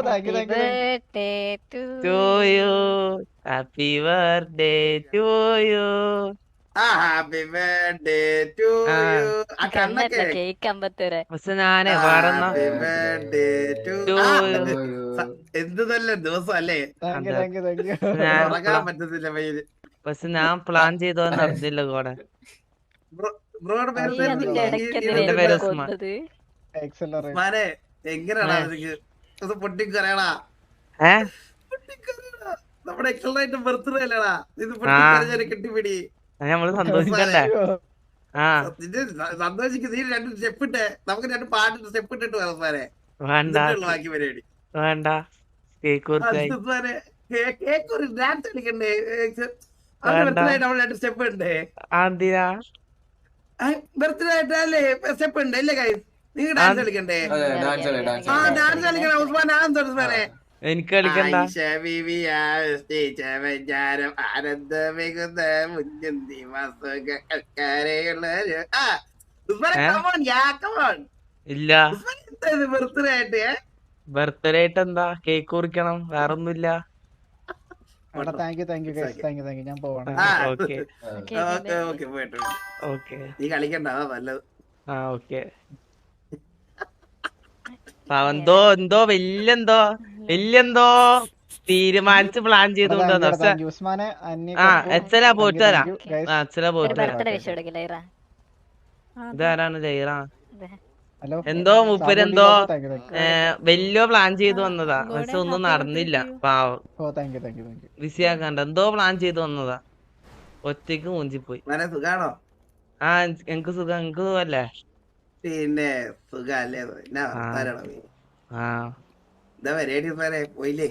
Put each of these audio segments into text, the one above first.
Thank you Happy thank you thank you. birthday to to you. you. Happy birthday to you. Happy birthday to ah you. ആ കണ്ണല്ല കണ്ണൊക്കെ cake അമ്പത്തൂരെ. പക്ഷെ ഞാനേ വേറൊന്ന happy birthday to to ah you. എന്ത് നല്ല ദിവസം അല്ലേ. താങ്ക് യു അതെ താങ്ക് യു താങ്ക് യു. ഞാൻ ഉറങ്ങാൻ പറ്റത്തില്ല പയ്യന്. പക്ഷെ ഞാൻ പ്ലാൻ ചെയ്തോന്ന് അറിഞ്ഞില്ല കൂടെ. ബ്രോയുടെ പേര് നീ Accelerate. അതിന്റെ ഇടയ്ക്ക് എന്തിനാ എന്റെ എന്നെ പേര് ഉസ്മാൻ. കൊന്നത്? Accelerate. ഉസ്മാനെ എങ്ങനെയാടാ നിനക്ക് ഇത് പൊട്ടിക്കറിയണാ? ഏ പൊട്ടിക്കറിയണാ നമ്മുടെ എക്സലായിട്ട് ബർത്ത്ഡേ അല്ലേടാ. ഇത് പൊട്ടിക്കറിഞ്ഞ കെട്ടിപ്പിടി. നമ്മള് സന്തോഷിക്കണ്ടേ? ആ നിന്റെ സന്തോഷിക്ക്. നീ രണ്ട് സ്റ്റെപ്പ് ഇട്ടേ. നമുക്ക് രണ്ട് പാട്ട് സ്റ്റെപ്പ് ഇട്ടിട്ട് വരാം ഉസ്മാനെ. വേണ്ട എന്നിട്ടുള്ള ബാക്കി പരിപാടി. വേണ്ട കേക്ക് കുറിച്ചായി ഉസ്മാനെ കേക്ക് ഒരു ഡാൻസ് കളിക്കണ്ടേ? അവരുടെ വേണ്ട. ബർത്ത്ഡേ ആയിട്ട് നമ്മൾ രണ്ട് സ്റ്റെപ്പ് ഉണ്ടേ. ആന്തിനാ ബർത്ത്ഡേ ആയിട്ടല്ലേ സ്റ്റെപ്പ് ഉണ്ട് അല്ലേ കൈ? നിങ്ങൾ ഡാൻസ് കളിക്കണ്ടേ? ആ ഡാൻസ് കളിക്കണം ഉസ്മാൻ. ഡാൻസ് ഉസ്മാനെ. എനിക്ക് കളിക്കണ്ട. ആനന്ദമികുന്ന മുഞ്ചന്തി ഇല്ല ബർത്ത്ഡേ ആയിട്ട് ബർത്ത്ഡേ ആയിട്ട് എന്താ കേക്ക് കുറിക്കണം, വേറൊന്നുമില്ല. എടാ thank you thank you guys. Thank you thank you. ഞാൻ പോവാണ്. ഓക്കെ ഓക്കെ പോയിട്ട് ഓക്കെ നീ കളിക്കണ്ട, അതാ നല്ലത്. ആ ഓക്കെ. എന്തോ എന്തോ വല്യെന്തോ തീരുമാനിച്ച് പ്ലാൻ ചെയ്തുകൊണ്ടോ. താങ്ക് യു ഉസ്മാനെ. അന്യ ആ എച്ചലാ പോയിട്ട് വരാം. ആ എച്ചലാ ഒരു പോയിട്ട് വരാം. ബർത്ത്ഡേ വിഷ് കൊടുക്കില്ല ഇറ. ഇതാരാണ് ലൈറ? ഹലോ എന്തോ മൂപ്പരെന്തോ താങ്ക് യു താങ്ക് യു. വലിയ പ്ലാൻ ചെയ്ത് വന്നതാ, പക്ഷെ ഒന്നും നടന്നില്ല. പാവം ഓ thank you thank you thank you. Busy ആക്കാണ്ട് എന്തോ പ്ലാൻ ചെയ്ത് വന്നതാ, ഒറ്റയ്ക്ക് മൂഞ്ചിപ്പോയി. സുഖാണോ? ആ എനിക്ക് സുഖം. എനിക്ക് സുഖല്ലേ? പിന്നെ സുഖല്ലേ? ആ എന്താ പരിപാടി സാറേ? പോയില്ലേ?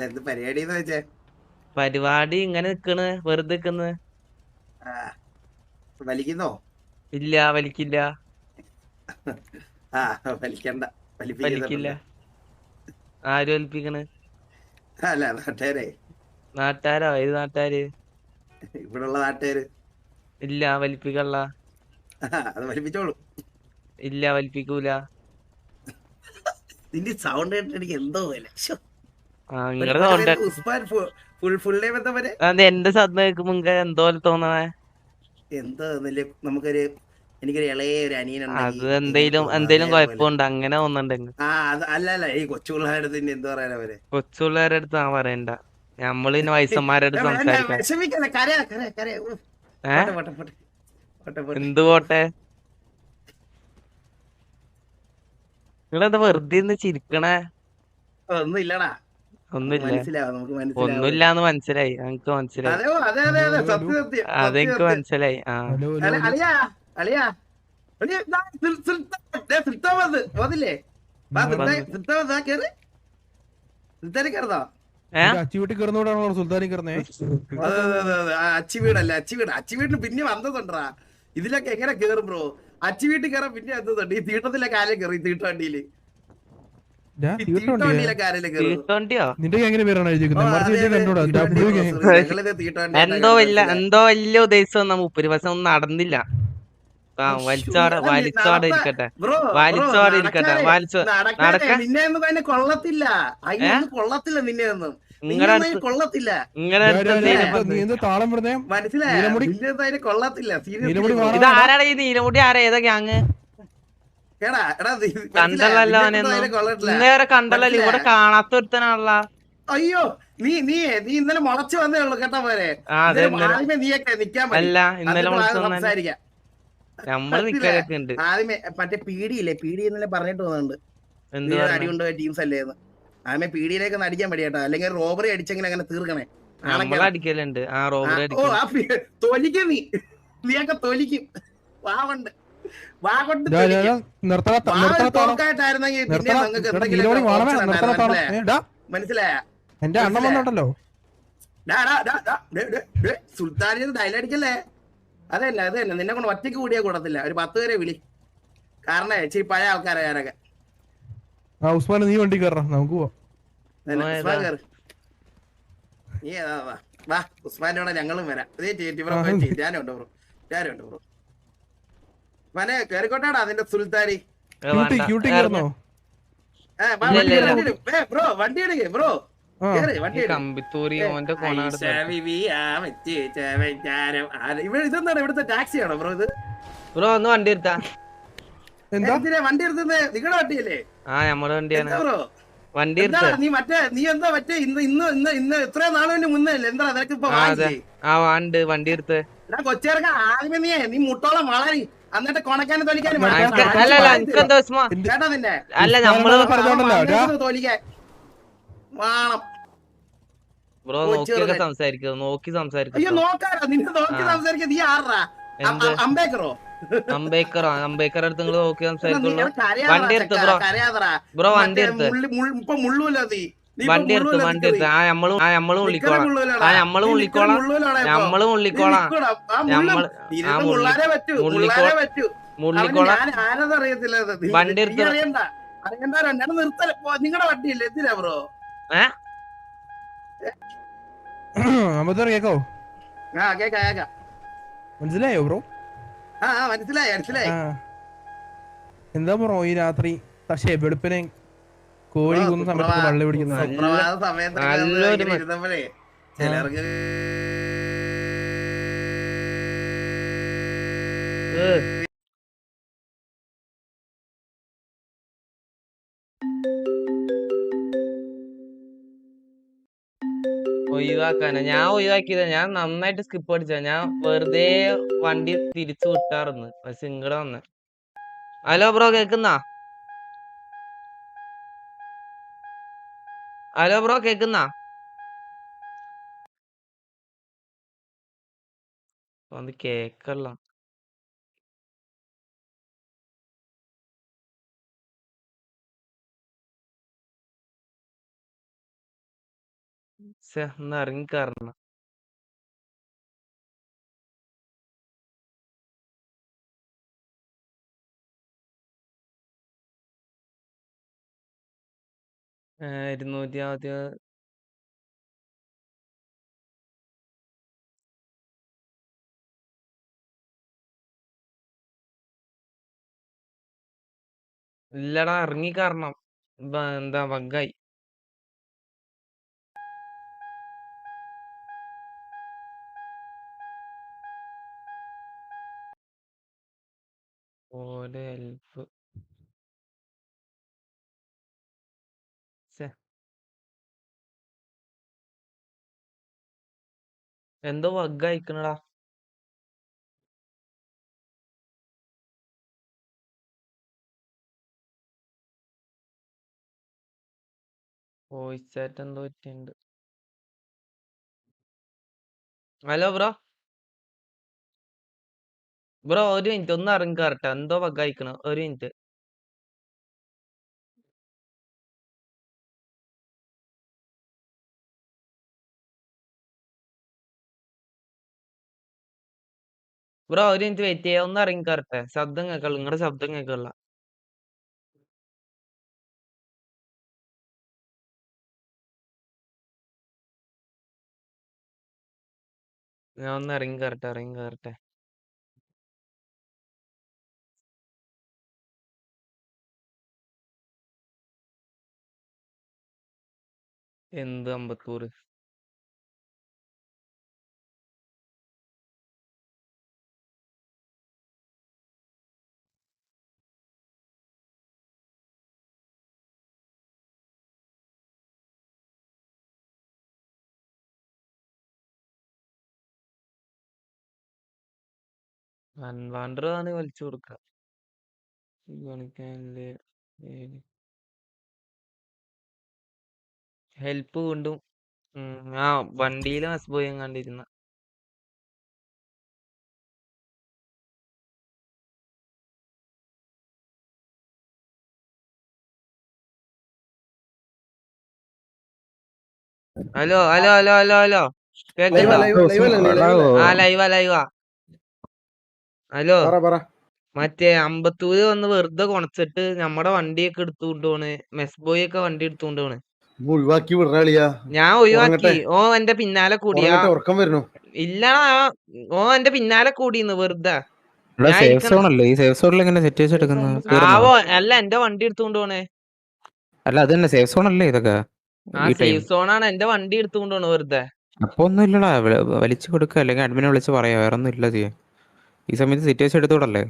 എന്ത് പരിപാടി വെച്ചേ? പരിപാടി ഇങ്ങനെ നിക്കണ്, വെറുതെ നിക്കണ്. വലിക്കുന്നോ? ഇല്ല വലിക്കില്ല. ആ വലിക്കണ്ട. വലിക്കില്ല. ആര് വലിപ്പിക്കണ്? അല്ല നാട്ടുകാരെ. നാട്ടുകാരോ? ഏത് നാട്ടുകാര്? ഇവിടുള്ള നാട്ടുകാര്. ഇല്ല വലിപ്പിക്കള്ള. അത് വലിപ്പിച്ചോളൂ. ഇല്ല വലിപ്പിക്കൂല. നിന്റെ സൗണ്ട് കേട്ടിട്ട് എനിക്ക് എന്തോ പോലെ. നിങ്ങളുടെ സൗണ്ട് ഫുൾ നെയിം എന്താ പോലെ? അത് എന്റെ ശബ്ദം കേൾക്കുമ്പോ എന്തോ തോന്നണേ. എന്താ നമുക്കൊരു എനിക്കൊരു ഇളയ ഒരു അനിയനുണ്ട്. അത് എന്തേലും കുഴപ്പമുണ്ട് അങ്ങനെ തോന്നണ്ടെങ്കിൽ. ആ അല്ല ഈ കൊച്ചു പിള്ളേരുടെ എന്ത് പറയാനാ അവര്? കൊച്ചുപിള്ളേരുടെ അടുത്ത് ഞാൻ പറയണ്ട, നമ്മള് പിന്നെ വയസ്സന്മാരുടെ അടുത്ത് സംസാരിക്കാം. എന്ത് പോട്ടെ? നിങ്ങളെന്താ വെറുതെ ഇരുന്ന് ചിരിക്കണേ? ഒന്നുമില്ലടാ. ഒന്നുമില്ലാന്ന് മനസ്സിലായി. എനിക്ക് മനസ്സിലായി. അതെനിക്ക് മനസ്സിലായി. ആ അച്ചിവീടിന് പിന്നെ വന്നതുണ്ടാ. ഇതിലൊക്കെ എങ്ങനെ കേറും ബ്രോ? അച്ചിവീട്ടിൽ കയറാൻ പിന്നെ എന്തതുണ്ട്? ഈ തീട്ടത്തിലെ കാലം കയറി. തീട്ടവണ്ടിയില് എന്തോ വലിയ ഉദ്ദേശം വന്ന മുപ്പര്, പക്ഷെ ഒന്നും നടന്നില്ല. വലിച്ചോടെ ഇരിക്കട്ടെ. നടക്കാൻ കൊള്ളത്തില്ല. കൊള്ളത്തില്ല. നിന്നെ ഒന്നും കൊള്ളത്തില്ല. മനസ്സിലായി? കൊള്ളത്തില്ല. ഇത് ആരാടാ ഈ നീലമുടി? ആരാ? ഏതാ ഗ്യാങ്? കണ്ടല്ലോ ഇന്നേറെ കണ്ടല്ലോ. ഇവിടെ കാണാത്ത ഒരുത്തനാണല്ലോ. അയ്യോ നീ നീ നീ ഇന്നലെ മുളച്ചു വന്നേ ഉള്ളു കേട്ടാ പോരെ? നീയൊക്കെ നിക്കാൻ സംസാരിക്കാം. ആദ്യമേ മറ്റേ പീഡിയില്ലേ? പീഡി ഇന്നലെ പറഞ്ഞിട്ട് തോന്നുന്നുണ്ട് അടികൊണ്ട് ടീംസ് അല്ലേന്ന്. ആദ്യമേ പീഡിയിലേക്ക് ഒന്ന് അടിക്കാൻ പറ്റിയാട്ടോ. അല്ലെങ്കിൽ റോബറി അടിച്ചെങ്കിൽ അങ്ങനെ തീർക്കണേ. അടിക്കലുണ്ട്. തൊലിക്കും നീയൊക്കെ തൊലിക്കും. വാവുണ്ട്. മനസ്സിലായ? സുൽത്താനിന് ഡയലടിക്കല്ലേ? അതല്ല നിന്നെ കൊണ്ട് ഒറ്റയ്ക്ക് കൂടിയാ കൂടത്തില്ല. ഒരു 10 പേരെ വിളി. കാരണം ഇച്ചിരി പഴയ ആൾക്കാരാ ഞാനൊക്കെ. നീ വണ്ടി കയറാം, നമുക്ക് പോവാം. നീ വാ ഉസ്മാന്റെ കൂടെ ഞങ്ങളും വരാം. ഞാനുണ്ട് ബ്രോ. മനെ കേറിക്കോട്ടാടാ നിന്റെ സുൽത്താനി. ബ്രോ വണ്ടി എടുക്ക് ബ്രോ ആ വണ്ടി കമ്പിത്തൂരി ഓന്റെ കോണാട് ഇതെന്താണ് ഇവിടുത്തെ ടാക്സി ആണോ ബ്രോ ഇത് ബ്രോ ഒന്ന് വണ്ടി എടുത്താ എന്താ വണ്ടി എടുത്തത് നിങ്ങളുടെ വണ്ടിയല്ലേ ആ നമ്മുടെ വണ്ടിയാണ് ബ്രോ വണ്ടി എടുത്ത നീ എന്താ മറ്റേ ഇന്ന് എത്ര നാളിന് മുന്നേ എന്താ നിനക്ക് ഇപ്പൊ ആ വാണ്ട് വണ്ടി എടുത്ത് കൊച്ചേർക്ക ആദ്യമേ നീ മുട്ടോളം വളരി എന്നിട്ട് കൊണക്കാനും തൊലിക്കാനും അല്ലല്ല എനിക്കെന്താ കേട്ടോ നിന്റെ അല്ല നമ്മള് തോലിക്കാൻ വേണം ബ്രോ നോക്കിയൊക്കെ സംസാരിക്കുക നോക്കി അയ്യോ സംസാരിക്കുക നോക്കാറോ നിന്നെ നോക്കി സംസാരിക്കുക നീ ആറാ അംബേദ്കറോ അംബേദ്കർ അടുത്ത് നിങ്ങൾ നോക്കി സംസാരിക്കുള്ളൂ വണ്ടി എടുത്ത് ബ്രോ വണ്ടി എടുത്ത് ഇപ്പൊ മുള്ളൂല്ല നീ വണ്ടി എടുത്ത് നമ്മളും വിളിക്കോളാം നമ്മളും വിളിക്കോളാം അറിയത്തില്ല വണ്ടി എടുത്ത് നിങ്ങളുടെ വണ്ടിയില്ലേ എന്തിനാ ബ്രോ അമ്പത്തൂറ് കേക്കോ കേക്കാം മനസ്സിലായോ ബ്രോ മനസ്സിലായി എന്താ ബ്രോ ഈ രാത്രി പക്ഷേ വെളുപ്പിനെ കോഴി കുന്ന സമയത്ത് വള്ളി പിടിക്കുന്നത് സമയത്ത് ചിലർക്ക് ഒഴിവാക്കാനാ ഞാൻ ഒഴിവാക്കിയതാ ഞാൻ നന്നായിട്ട് സ്കിപ്പ് അടിച്ച ഞാൻ വെറുതെ വണ്ടി തിരിച്ചു വിട്ടാറുന്നു സിംഗിള വന്ന് ഹലോ ബ്രോ കേക്കുന്നാ ഹലോ ബ്രോ കേക്കുന്നാ അത് കേക്കല്ല ഒന്ന് ഇറങ്ങിക്കാരണം ഇരുന്നൂറ്റി ആദ്യം ഇല്ലടാ ഇറങ്ങിക്കാരണം എന്താ ബഗ്ഗായി ഓലെ ഹെൽപ്പ് എന്തോ ബഗ്ഗായിക്കണടാ വോയിസ് ചാറ്റ് എന്തോ പറ്റിയുണ്ട് ഹലോ ബ്രോ ഒരു മിനിറ്റ് ഒന്ന് ഇറങ്ങിക്കാറട്ടെ എന്തോ ബഗ്ഗായിക്കണ ഒരു മിനിറ്റ് ബ്രോ ഒരു മിനിറ്റ് വെയിറ്റ് ചെയ്യാം ഒന്ന് ഇറങ്ങിക്കാറട്ടെ ശബ്ദം കേൾക്കല്ല നിങ്ങളുടെ ശബ്ദം കേൾക്കല്ല ഞാൻ ഒന്ന് ഇറങ്ങിക്കാറട്ടെ എന്ത് അമ്പത്തൂര് അൺവാണ്ടർ ആണ് വലിച്ചു കൊടുക്ക ഹെൽപ്പ് കൊണ്ടും ആ വണ്ടിയില് മസ് പോയി കണ്ടിരുന്ന ഹലോ കേക്കുന്നുണ്ടോ ആ ലൈവാ ഹലോ മറ്റേ അമ്പത്തൂര് വന്ന് വെറുതെ കൊണച്ചിട്ട് നമ്മടെ വണ്ടിയൊക്കെ എടുത്തുകൊണ്ട് പോണ് മെസ് ബോയ് ഒക്കെ വണ്ടി എടുത്തുകൊണ്ട് പോണ് ഒഴിവാക്കി വിടറാളിയാ ഞാൻ ഒഴിവാക്കി ഓ എന്റെ പിന്നാലെ കൂടിയാ ഉറക്കം വരുന്നു ഇല്ല ഓ എന്റെ പിന്നാലെ കൂടിന്ന് വെറുതെ സേഫ് സോൺ അല്ലേ ഈ സേഫ് സോണിൽ എങ്ങനെ സെറ്റ് വെച്ചെടുക്കുന്നത് ആവോ അല്ല എന്റെ വണ്ടി എടുത്തുകൊണ്ട് പോണേ അല്ല അത് തന്നെ സേഫ് സോൺ അല്ലേ ഇതൊക്കെ ആ ഈ ടൈം? സേഫ് സോണാണ് എന്റെ വണ്ടി എടുത്തുകൊണ്ട് പോണു വെറുതെ. അപ്പൊ ഒന്നും ഇല്ലടാ, വലിച്ചു കൊടുക്കുക അല്ലെങ്കിൽ അഡ്മിനെ വിളിച്ച് പറയാ, വേറെ ഒന്നും ഇല്ല ചെയ്യാൻ. ഈ സമയത്ത് സിറ്റുവേഷൻ എടുത്തുകൂടല്ലേ?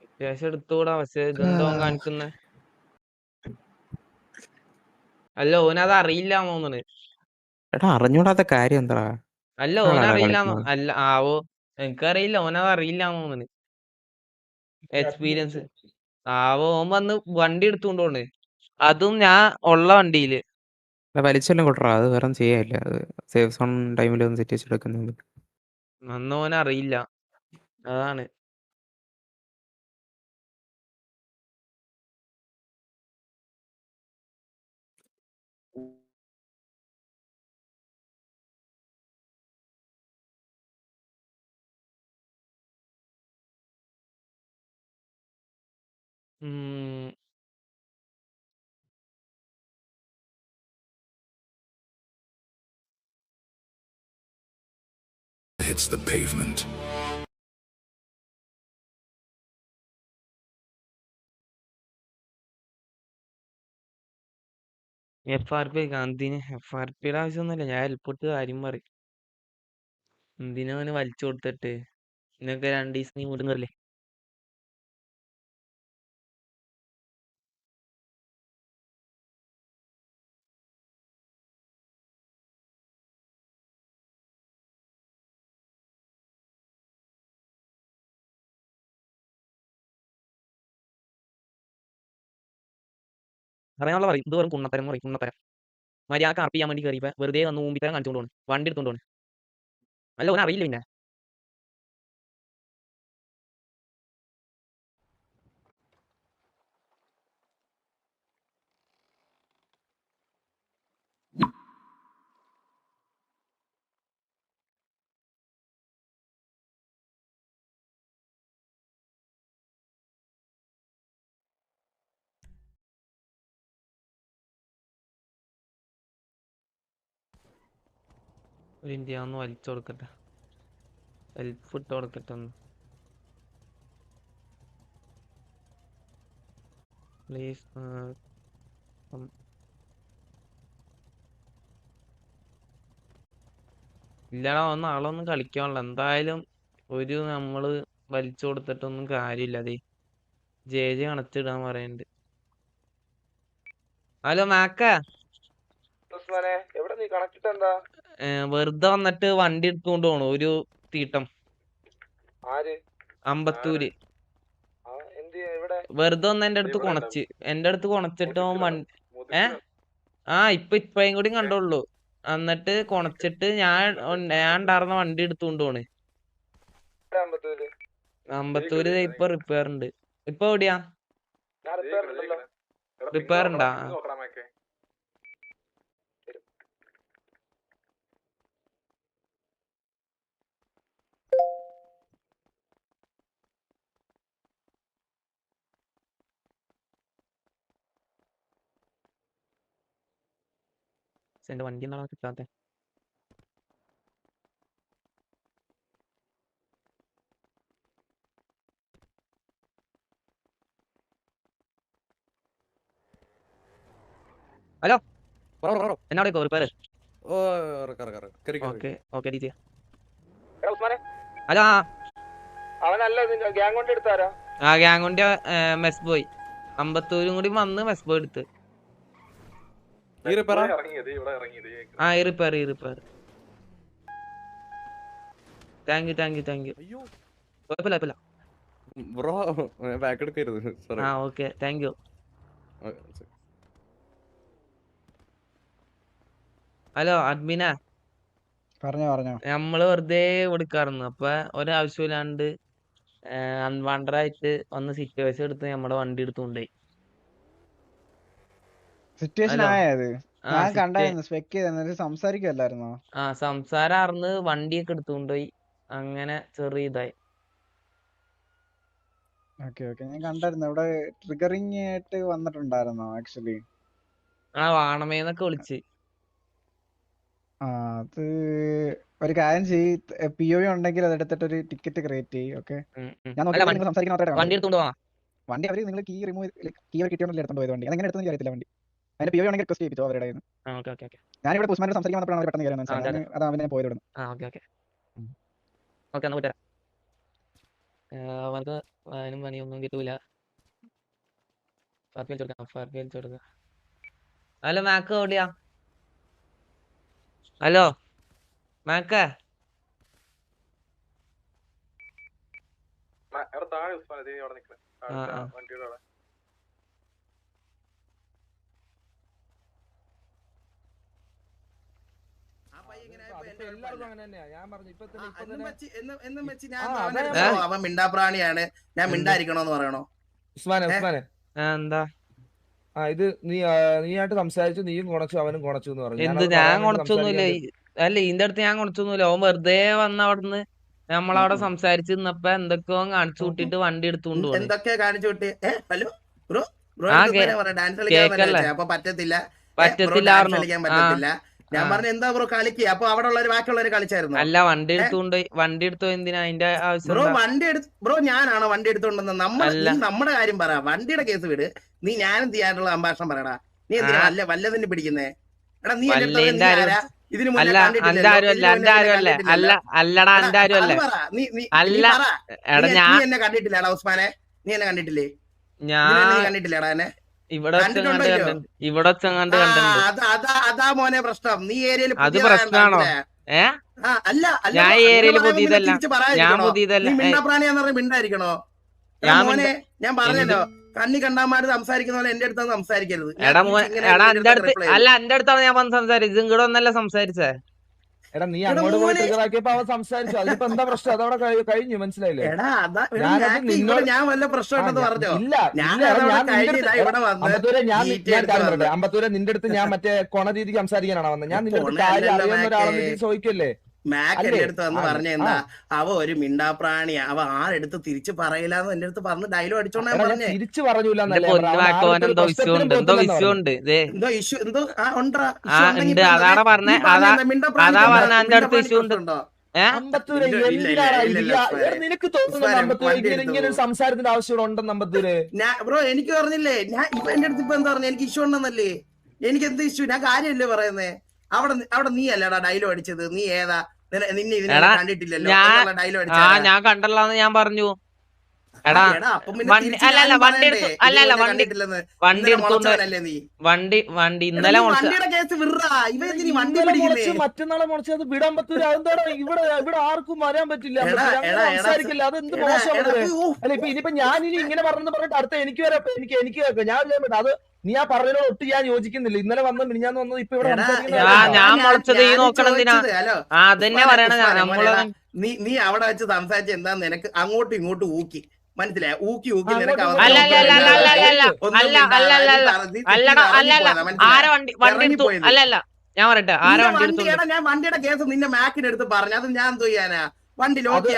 അത്യാവശ്യം എടുത്തുകൂടാ, പക്ഷെ ഇതെന്തോ കാണിക്കുന്നേ. അല്ല ഓനത് അറിയില്ല തോന്നുന്നു. എടാ അറിഞ്ഞൂടാത്ത കാര്യം എന്താ? അല്ല ആളാടാ ഓനറിയില്ല. കളിക്കുന്നത്. അല്ല ആവോ എനിക്കറിയില്ല, ഓനത് അറിയില്ല തോന്നുന്നു. എക്സ്പീരിയൻസ് ആവോ. ഓൻ വന്ന് വണ്ടി എടുത്തുകൊണ്ട് പോണ്, അതും ഞാൻ ഉള്ള വണ്ടിയില്. വലിച്ചെല്ലാം കൊട്ടറാ, അത് വേറെ ചെയ്യാനില്ല. അത് സേഫ് സോൺ ടൈമിൽ ഒന്ന് സിറ്റുവേഷൻ എടുക്കുന്നത്. അന്ന് ഓനറിയില്ല, അതാണ്. ഉം. Hits the pavement. FRP ഗാന്ധിന് FRPയുടെ ആവശ്യമൊന്നുമില്ല, ഞാൻ ഹെൽപ്പിട്ട് കാര്യം പറയും. എന്തിനാ അവന് വലിച്ചു കൊടുത്തിട്ട്? ഇതിനൊക്കെ 2 ദിവസം നീ മുടുങ്ങല്ലേ. പറയാനുള്ള പറയും, ഇത് വെറും കുണ്ണത്തരം പറയും, കുണ്ണത്തരം. മര്യാദക്ക് ആർപ്പ് ചെയ്യാൻ വേണ്ടി കയറിയപ്പോ വെറുതെ വന്ന് ഊമ്പിത്തരം കാണിച്ചുകൊണ്ട് പോണ്, വണ്ടി എടുത്തോണ്ട് പോണ്. അല്ല ഓൻ അറിയില്ല. പിന്നെ ഒരു ഇന്ത്യ ഒന്ന് വലിച്ചു കൊടുക്കട്ടെ, സെൽഫ് ഇട്ട് കൊടുക്കട്ടെ ഒന്ന് പ്ലീസ്. ഇല്ലടാ, നാളൊന്നും കളിക്കാനുള്ള എന്തായാലും. ഒരു നമ്മള് വലിച്ചു കൊടുത്തിട്ടൊന്നും കാര്യമില്ല. അതെ ജെ കണച്ചിടാൻ പറയുന്നുണ്ട്. ഹലോ മാക്ക, വെറുതെ വന്നിട്ട് വണ്ടി എടുത്തുകൊണ്ട് പോണു ഒരു തീട്ടം. അമ്പത്തൂര് വെറുതെ വന്ന് എന്റെ അടുത്ത് കൊണച്ചിട്ട് ഇപ്പഴും കൂടി കണ്ടോളൂ. എന്നിട്ട് കൊണച്ചിട്ട് ഞാൻ ഉണ്ടായിരുന്ന വണ്ടി എടുത്തുകൊണ്ട് പോണ്. അമ്പത്തൂര് ഇപ്പൊ റിപ്പയർ ഉണ്ട്. ഇപ്പൊ എവിടെയാ റിപ്പയർ ഉണ്ടാ? എന്റെ വണ്ടി എന്താണ് കിട്ടാത്തെ? ഹലോ എന്നാ repair? Okay okay D hello. ആ ഗ്യാങ് കൊണ്ട് മെസ് ബോയ് അമ്പത്തൂരും കൂടി വന്ന് മെസ് ബോയ് എടുത്ത്. ഈ റിപ്പയർ. Thank you. കുഴപ്പമില്ല. ബ്രോ ബാക്ക് എടുക്കരുത്. ആ ഓക്കെ താങ്ക് യു. ഹലോ അഡ്മിന, പറഞ്ഞോ. നമ്മള് വെറുതെ കൊടുക്കാറുന്നു. അപ്പൊ ഒരാവശ്യമില്ലാണ്ട് അൺവാണ്ടഡായിട്ട് വന്ന് സിറ്റുവേഷൻ എടുത്ത് നമ്മുടെ വണ്ടി എടുത്തുകൊണ്ടേ. സിറ്റുവേഷൻ ആയത് ഞാൻ കണ്ടായിരുന്നു, സ്പെക്ക് ചെയ്ത് സംസാരിക്കുമല്ലായിരുന്നോ? സംസാരാർന്ന് വണ്ടിയൊക്കെ എടുത്തുകൊണ്ടുപോയി. അങ്ങനെ ചെറിയ ഇതായി. ഓക്കെ ഞാൻ കണ്ടായിരുന്നു. ഇവിടെ ട്രിഗറിങ് ആയിട്ട് വന്നിട്ടുണ്ടായിരുന്നോ ആക്ച്വലി? വാണമേന്നൊക്കെ വിളിച്ച്. അത് ഒരു കാര്യം ചെയ്യ്, POV ഉണ്ടെങ്കിൽ അതെടുത്തിട്ട് ഒരു ടിക്കറ്റ് ക്രിയേറ്റ് ചെയ്യും. ഓക്കെ ഞാൻ വണ്ടി എടുത്തോണ്ട് പോവാ. വണ്ടി അവർ നിങ്ങൾ കീ റിമൂവ് കീ അവർ കിട്ടിയോണ്ടല്ലേ എടുത്തോണ്ട് പോയത് വണ്ടി അതെങ്ങനെ എടുത്തെന്ന് അറിയത്തില്ല വണ്ടി അതിന്റെ PO ആണെങ്കിൽ റിക്വസ്റ്റ് ചെയ്യിപ്പിച്ചു അവരുടെ ഞാനിവിടെ പുസ്മാനോട് സംസാരിക്കാൻ വന്നപ്പോഴാണ് അവർ പെട്ടെന്ന് കയറുന്നത് അത് അവനെ പോയത് അവർക്ക് വായനും പണിയൊന്നും കിട്ടൂല. ഹലോ മാക്ക് ഓടിയാ? ഹലോ മാക്ക അവൻ മിണ്ടാപ്രാണിയാണ്, ഞാൻ മിണ്ടായിരിക്കണോന്ന് പറയണോ? എന്താ ഇത് നീയായിട്ട് സംസാരിച്ചു, നീയും കുണച്ചു അവനും കുണച്ചു എന്ന് പറഞ്ഞു. എന്ത് ഞാൻ കുണച്ചൊന്നുമില്ല. അല്ല ഇതിന്റെ അടുത്ത് ഞാൻ കുണച്ചൊന്നുമില്ല. ഓൻ വെറുതെ വന്ന അവിടുന്ന് നമ്മളവിടെ സംസാരിച്ച് നിന്നപ്പോ എന്തൊക്കെയോ കാണിച്ചു കൂട്ടിട്ട് വണ്ടി എടുത്തുകൊണ്ട് പോയി. എന്തൊക്കെ കാണിച്ചു കൂട്ടി? ഹലോ ബ്രോ ഡാൻസ് കേക്കല്ലേ? കളിക്കാൻ പറ്റത്തില്ല, പറ്റത്തില്ല. കളിക്കാൻ പറ്റത്തില്ല. ഞാൻ പറഞ്ഞു എന്താ ബ്രോ കളിക്കുക? അപ്പൊ അവിടെ ഉള്ളവര് ബാക്കിയുള്ളവര് കളിച്ചായിരുന്നു. അല്ല വണ്ടി എടുത്തോ എന്തിനാ അതിന്റെ ആവശ്യം? ബ്രോ വണ്ടി ബ്രോ ഞാനാണോ വണ്ടി എടുത്തോണ്ടെന്ന്? നമ്മുടെ കാര്യം പറ, വണ്ടിയുടെ കേസ് വിട്. നീ ഞാനും ചെയ്യാനുള്ള സംഭാഷണം പറയടാ. നീ എന്തിനാ വല്ലതിന് പിടിക്കുന്നേ? എടാ നീ ഇതിന് മുന്നേ എന്നെ കണ്ടിട്ടില്ലടാ ഉസ്മാനെ, നീ എന്നെ കണ്ടിട്ടില്ലേ? കണ്ടിട്ടില്ലടാ എന്നെ അതാ മോനെ പ്രശ്നം. നീ ഏരിയയിൽ അത് പ്രശ്നമാണോ? ഞാൻ ഏരിയയിൽ പുതിയതല്ല, ഞാൻ പുതിയതല്ല. മിണ്ടാപ്രാണിയാന്ന് പറഞ്ഞ മിണ്ടായിരിക്കണോ മോനെ? ഞാൻ പറഞ്ഞല്ലോ കണ്ണി കണ്ടാമാര് സംസാരിക്കുന്ന പോലെ എന്റെ അടുത്ത് സംസാരിക്കരുത്. എടാ എന്റെ അടുത്ത് അല്ല, എന്റെ അടുത്താണ് ഞാൻ വന്ന് സംസാരിച്ചത്. ഇങ്ങോട്ട് ഒന്നല്ല സംസാരിച്ചേ. എടാ നീ അങ്ങോട്ട് പോയി ട്രിഗറാക്കിയപ്പോ അവൻ സംസാരിച്ചു. അതിപ്പോ എന്താ പ്രശ്നം? അതവിടെ കഴിഞ്ഞു, മനസ്സിലായില്ലേ? ഞാൻ വല്ല പ്രശ്നമുണ്ടെന്ന് പറഞ്ഞോ? അമ്പത്തൂരെ നിന്റെ അടുത്ത് ഞാൻ മറ്റേ കൊണ രീതിക്ക് സംസാരിക്കാനാണ് വന്നത്. ഞാൻ നിന്റെ അടുത്ത് കാര്യം അറിയുന്ന ഒരാളെന്ന് ചോദിക്കല്ലേ? മാക്കന്റെ അടുത്ത് വന്ന് പറഞ്ഞ എന്താ അവ ഒരു മിണ്ടാപ്രാണിയാ, അവ ആരെടുത്ത് തിരിച്ചു പറയില്ലാന്ന് എന്റെ അടുത്ത് പറഞ്ഞ് ഡയലോഗ് അടിച്ചോണ്ടാ പറഞ്ഞേ. തിരിച്ചു പറഞ്ഞില്ല നിനക്ക് തോന്നുന്നുണ്ടോ ഇങ്ങനെ സംസാരത്തിന്റെ ആവശ്യം ഉണ്ടെന്ന്? അമ്പത്തൂര് ബ്രോ എനിക്ക് പറഞ്ഞില്ലേ, ഞാൻ ഇപ്പൊ എന്റെ അടുത്ത് ഇപ്പൊ എന്താ പറഞ്ഞ എനിക്ക് ഇഷ്യൂ ഉണ്ടെന്നല്ലേ? എനിക്ക് എന്ത് ഇഷ്യൂ? ഞാൻ കാര്യമല്ലേ പറയുന്നേ? അവിടെ നീ അല്ലടാ ഡയലോഗ് അടിച്ചത്. നീ ഏതാ? നിന്നെ ഇതിനെ കണ്ടിട്ടില്ലല്ലോ ഡയലോഗ് അടിച്ചത്. ഞാൻ കണ്ടല്ലാന്ന് ഞാൻ പറഞ്ഞു. എടാ വണ്ടി ഇന്നലെ മറ്റന്നാളെ മുളച്ചത് വിടാൻ പറ്റൂല. അതെന്താടാ ഇവിടെ ആർക്കും വരാൻ പറ്റില്ല, സംസാരിക്കില്ല. അതെന്ത് മോശമാണ്? അല്ല ഇനിയിപ്പോ ഞാനിനി ഇങ്ങനെ പറഞ്ഞു പറഞ്ഞിട്ട് അടുത്ത എനിക്ക് വരാം, എനിക്ക് കേൾക്കാം. ഞാൻ അത് നീ ആ പറഞ്ഞതിനോട് ഒട്ട് ഞാൻ യോജിക്കുന്നില്ല. ഇന്നലെ വന്ന് മിനിഞ്ഞാന്ന് വന്നത് ഇപ്പൊ ഇവിടെ നീ അവിടെ വെച്ച് സംസാരിച്ച എന്താന്ന് നിനക്ക് അങ്ങോട്ടും ഇങ്ങോട്ടും ഊക്കി മനസ്സിലായ? ഊക്കി നിനക്ക് ഞാൻ വണ്ടിയുടെ കേസ് നിന്റെ മാക്കിന്റെ അടുത്ത് പറഞ്ഞു. അത് ഞാൻ എന്ത് ചെയ്യാനാ? വണ്ടി ലോക്ക്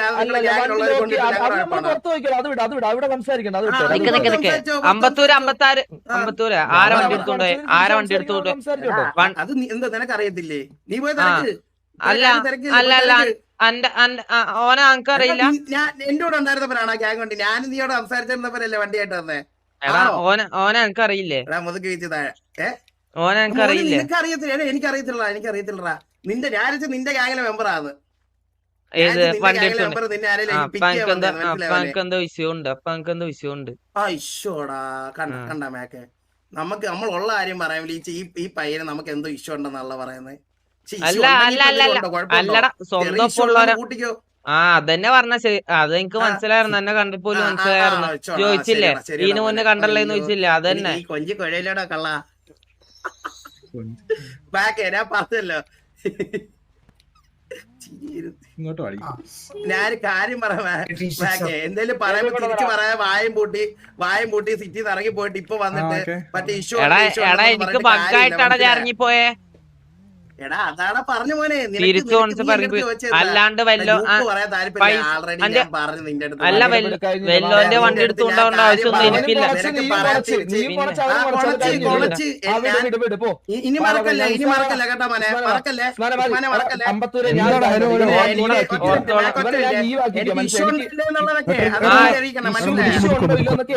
അത് എന്താ നിനക്ക് അറിയത്തില്ലേ? നീ പോയി ഓനെ എനിക്കറിയില്ല. ഞാൻ എന്റെ കൂടെ ഉണ്ടായിരുന്നവരാണ് ഗ്യാങ് വണ്ടി. ഞാൻ നീയോട് സംസാരിച്ചിരുന്നവരല്ലേ വണ്ടിയായിട്ട് വന്നേ? ഓനെ എനിക്കറിയില്ലേ? മുതുക്ക് വീഴ്ച താഴെ ഓനെ എനിക്കറിയില്ലേ? എനിക്കറിയത്തില്ലടാ. നിന്റെ ഞായറാഴ്ച നിന്റെ ഗ്യാങ്ങിലെ മെമ്പറാണ്. ഏത് വണ്ടി എന്തോ വിഷയമുണ്ട്. അപ്പൊ എനിക്ക് എന്തോ വിഷയമുണ്ട്. കണ്ട മേക്കെ നമുക്ക് നമ്മളുള്ള കാര്യം പറയാൻ ഈ പയ്യനെ നമുക്ക് എന്തോ ഇഷ്യൂ ഉണ്ടെന്നുള്ള പറയുന്നത്. അല്ലടാ സ്വന്തം കൂട്ടിക്കോ. അതന്നെ പറഞ്ഞ അതെനിക്ക് മനസ്സിലായിരുന്നു. എന്നെ കണ്ടപ്പോലും മനസ്സിലായിരുന്നു. ചോദിച്ചില്ലേ ഇതിന് മുന്നേ കണ്ടല്ലേന്ന് ചോദിച്ചില്ലേ? അതന്നെ കൊഞ്ചി കൊഴയിലടാ കള്ള ബാക്ക് ഞാൻ പറഞ്ഞല്ലോ. ഞാൻ കാര്യം പറയാം, എന്തേലും പറയുമ്പോ തിരിച്ചു പറയാൻ വായും പൂട്ടി സിറ്റി ഇറങ്ങി പോയിട്ട് ഇപ്പൊ വന്നിട്ട് മറ്റേ ഇഷ്യൂ എനിക്ക് ബഗ്ഗായിട്ടാണ് ഇറങ്ങിപ്പോയേ. എടാ അതാണ് പറഞ്ഞു മോനെ തിരിച്ചു അല്ലാണ്ട് വല്ലോ അല്ല വെല്ലോന്റെ വണ്ടി എടുത്തുകൊണ്ടാവേണ്ട ആവശ്യമൊന്നും എനിക്കില്ല. ഇനി മറക്കല്ലേ കേട്ടോ മോനെ, മറക്കല്ലേ.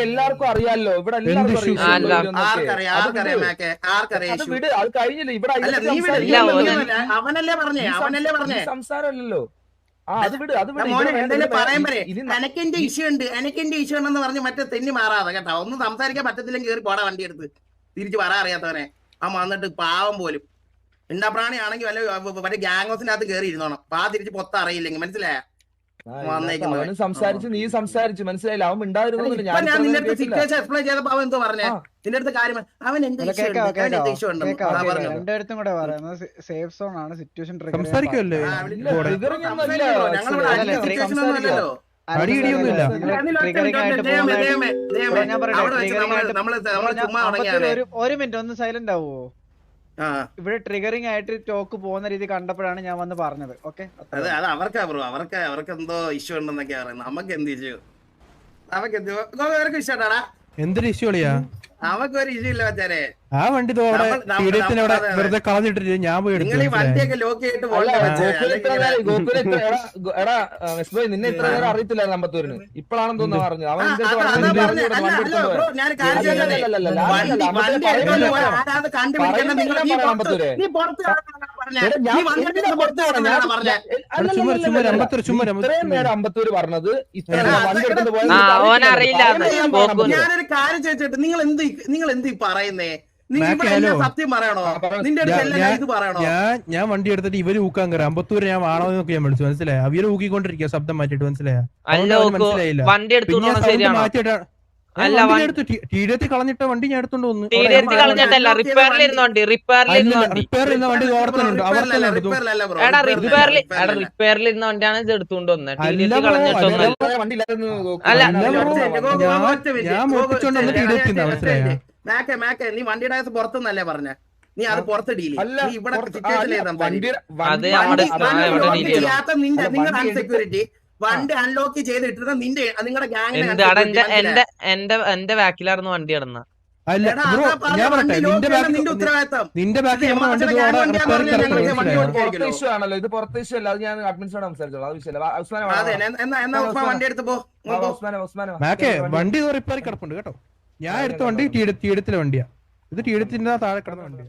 എല്ലാവർക്കും അറിയാലോ ഇവിടെ അവനല്ലേ പറഞ്ഞേ സംസാരമല്ലല്ലോ. എനക്കെന്റെ ഇഷ്യൂ ഉണ്ട് എന്ന് പറഞ്ഞ് മറ്റേ തെന്നി മാറാതെ കേട്ടോ. ഒന്നും സംസാരിക്കാൻ പറ്റത്തില്ലെങ്കിൽ കയറി പോടാ വണ്ടി എടുത്ത്. തിരിച്ചു പറയാൻ അറിയാത്തവനെ വന്നിട്ട് പാവം പോലും ഉണ്ടാ പ്രാണി ആണെങ്കിൽ വല്ല മറ്റേ ഗ്യാങ് ഹൗസിന്റെ അകത്ത് കയറി ഇരുന്നോണം. തിരിച്ച് പൊത്ത അറിയില്ലെങ്കിൽ മനസ്സിലായ സംസാരിച്ച് നീ സംസാരിച്ചു മനസ്സിലായില്ല. അവൻ മിണ്ടാതിരുന്നില്ല. ഞാൻ നിന്റെ അടുത്ത് സിറ്റുവേഷൻ എക്സ്പ്ലെയിൻ ചെയ്തപ്പോ അവൻ എന്തോ പറഞ്ഞേ നിന്റെ അടുത്ത് കാര്യം അവൻ എന്ത് ഇഷ്യൂ ഉണ്ട് രണ്ടുപേർത്തും കൂടെ പറയുന്നത് സേഫ് സോൺ ആണ്. സിറ്റുവേഷൻ സംസാരിക്കുമല്ലേ ഒരു മിനിറ്റ് ഒന്ന് സൈലന്റ് ആവോ? ഇവിടെ ട്രിഗറിംഗ് ആയിട്ട് ടോക്ക് പോകുന്ന രീതി കണ്ടപ്പോഴാണ് ഞാൻ വന്ന് പറഞ്ഞത്. ഓക്കെ അത് അവർക്കാ ബ്രോ, അവർക്ക് എന്തോ ഇഷ്യൂ ഉണ്ടെന്നൊക്കെയാ പറയുന്നത്. നമുക്ക് എന്ത് ഇഷ്യൂ? അവർക്ക് ഇഷ്യൂ ഉണ്ടാടാ. എന്തൊരു ഇഷ്യൂ കളിയാ? അവർക്ക് ഒരു ഇഷ്യൂ ഇല്ല വെച്ചാലേ. ആ വണ്ടി വെറുതെ കളഞ്ഞിട്ടില്ല. ഞാൻ പോയി നിങ്ങൾ ഈ വണ്ടിയൊക്കെ ലോക്ക് ചെയ്തിട്ട് നിന്നെ ഇത്ര നേരം അറിയത്തില്ല നമ്പത്തൂരിന്. ഇപ്പോഴാണെന്ന് തോന്നുന്നു പറഞ്ഞത്. അവൻ അമ്പത്തൂര് പറഞ്ഞത് ഞാനൊരു കാര്യം ചോദിച്ചിട്ട് നിങ്ങൾ എന്ത് പറയുന്നേ? സത്യം പറയണോ? നിന്റെ ഇത് പറയണോ? ഞാൻ വണ്ടി എടുത്തിട്ട് ഇവര് ഊക്കാൻ കയറി. അമ്പത്തൂര് ഞാൻ ആണോ എന്നൊക്കെ ഞാൻ വിളിച്ചു. മനസ്സിലായ? അവര് ഊക്കിക്കൊണ്ടിരിക്കുക ശബ്ദം മാറ്റിട്ട്. മനസ്സിലായ? മനസ്സിലായില്ല. മാറ്റിയിട്ടാണ് ടീഡത്തിൽ കളഞ്ഞിട്ട വണ്ടി ഞാൻ എടുത്തോണ്ട് വന്നു. റിപ്പയറിലിരുന്ന വണ്ടി ഓർത്തുന്നുണ്ട്. അവർ തന്നെ ഞാൻ മോപ്പിച്ചോണ്ട് വന്ന് ടീഡത്തിൽ. മനസ്സിലായ? നീ വണ്ടിയുടെ പുറത്തുനിന്നല്ലേ പറഞ്ഞ? നീ അത് പുറത്ത് ഡീൽ ഇവിടെ നിങ്ങളുടെ അൺസെക്യൂരിറ്റി വണ്ടി അൺലോക്ക് ചെയ്തിട്ട് നിങ്ങളുടെ എന്റെ ബാക്കിലായിരുന്നു വണ്ടി കിടന്ന. ഞാൻ പറയട്ടെ, നിന്റെ ബാക്കിൽ ആണല്ലോ ഇത്. പുറത്തെ ഇഷ്യൂ അല്ല. അത് ഞാൻ അഡ്മിൻസോട് സംസാരിച്ചോളാം. അത് വിഷയമല്ല. വണ്ടി എടുത്ത് പോ. വണ്ടി റിപ്പയർ കിടപ്പുണ്ട് കേട്ടോ. ഞാൻ എടുത്ത വണ്ടി ടീടത്തിലെ വണ്ടിയാ. ഇത് ടീടത്തിന്റെ താഴെ കിടന്ന വണ്ടിയാ.